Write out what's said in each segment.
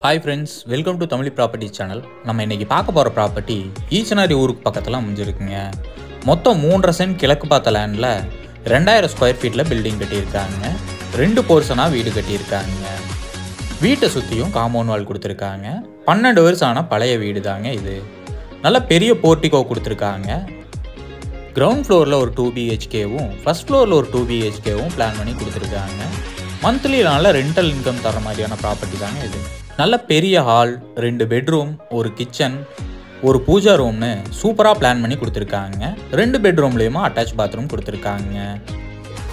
Hi friends, welcome to Tamil Property Channel. நம்ம இன்னைக்கு பார்க்க போற ப்ராப்பர்ட்டி ஈச்சனாரி ஊருக்கு பக்கத்துல அமைஞ்சிருக்குங்க. மொத்தம் 3.5 சென்ட் கிழக்கு பார்த்த லேண்ட்ல 2000 ஸ்கொயர் ஃபீட்ல பில்டிங் கட்டியிருக்காங்க. 2 போர்ஷனா வீடு கட்டியிருக்காங்க. வீட்டை சுத்தியும் காம்பவுண்ட் வால் கொடுத்திருக்காங்க. 12 வருஷம் ஆன பழைய வீடு தாங்க இது. நல்ல பெரிய போர்ட்டிகோ கொடுத்திருக்காங்க. கிரவுண்ட் ஃப்ளோர்ல ஒரு 2 BHKவும் ஃபர்ஸ்ட் ஃப்ளோர்ல ஒரு 2 BHKவும் பிளான் பண்ணி கொடுத்திருக்காங்க. மந்த்லி நல்ல ரெண்டல் இன்கம் தர மாதிரியான ப்ராப்பர்ட்டி தாங்க இது. நல்ல பெரிய ஹால், 2 பெட்ரூம், ஒரு கிச்சன், ஒரு பூஜா ரூம்னு சூப்பராக பிளான் பண்ணி கொடுத்துருக்காங்க. 2 பெட்ரூம்லேயுமா அட்டாச் பாத்ரூம் கொடுத்துருக்காங்க.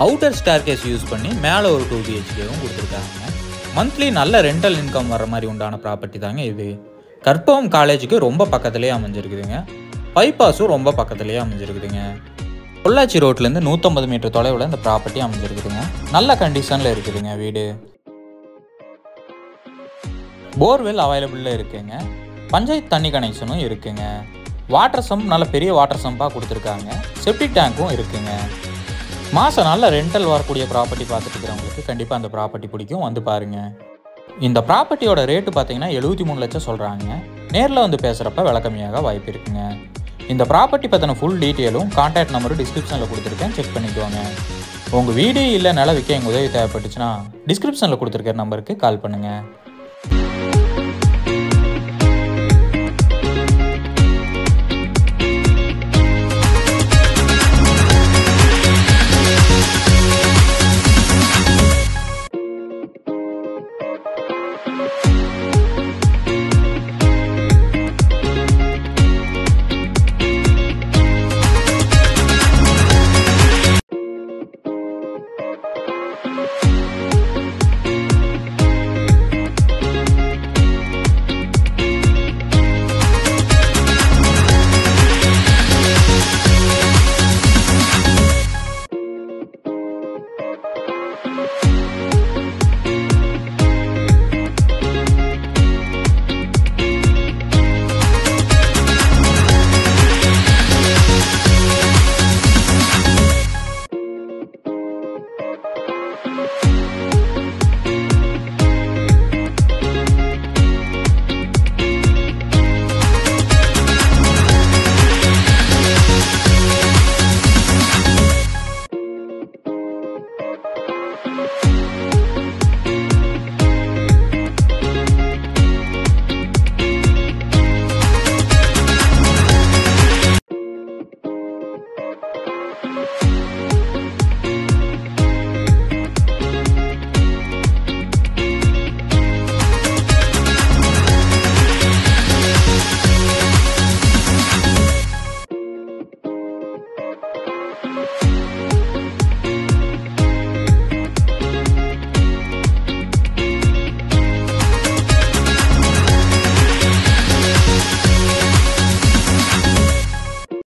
அவுட்டர் ஸ்டேர்கேஸ் யூஸ் பண்ணி மேலே ஒரு 2 BHKவும் கொடுத்துருக்காங்க. மந்த்லி நல்ல ரெண்டல் இன்கம் வர மாதிரி உண்டான ப்ராப்பர்ட்டி தாங்க இது. கற்பகம் காலேஜுக்கு ரொம்ப பக்கத்துலேயே அமைஞ்சிருக்குதுங்க. பைபாஸும் ரொம்ப பக்கத்துலேயே அமைஞ்சிருக்குதுங்க. பொள்ளாச்சி ரோட்லேருந்து 150 மீட்டர் தொலைவில் இந்த ப்ராப்பர்ட்டி அமைஞ்சிருக்குதுங்க. நல்ல கண்டிஷனில் இருக்குதுங்க வீடு. போர்வெல் அவைலபிளில் இருக்குங்க. பஞ்சாயத்து தண்ணி கனெக்ஷனும் இருக்குங்க. வாட்டர் சம்ப் நல்ல பெரிய வாட்டர் சம்பாக கொடுத்துருக்காங்க. செப்டிக் டேங்க்கும் இருக்குங்க. மாதம் நல்ல ரெண்டல் வரக்கூடிய ப்ராப்பர்ட்டி பார்த்துட்டு இருக்கிறவங்களுக்கு கண்டிப்பாக அந்த ப்ராப்பர்ட்டி பிடிக்கும், வந்து பாருங்கள். இந்த ப்ராப்பர்ட்டியோட ரேட்டு பார்த்தீங்கன்னா 73 லட்சம் சொல்கிறாங்க. நேரில் வந்து பேசுகிறப்ப விலை கம்மியாக வாய்ப்பு இருக்குங்க. இந்த ப்ராப்பர்ட்டி பற்றின ஃபுல் டீட்டெயிலும் கான்டாக்ட் நம்பரும் டிஸ்கிரிப்ஷனில் கொடுத்துருக்கேன், செக் பண்ணிக்குவாங்க. உங்கள் வீடு இல்லை நில விற்க எங்கள் உதவி தேவைப்பட்டுச்சுன்னா டிஸ்கிரிப்ஷனில் கொடுத்துருக்கிற நம்பருக்கு கால் பண்ணுங்கள்.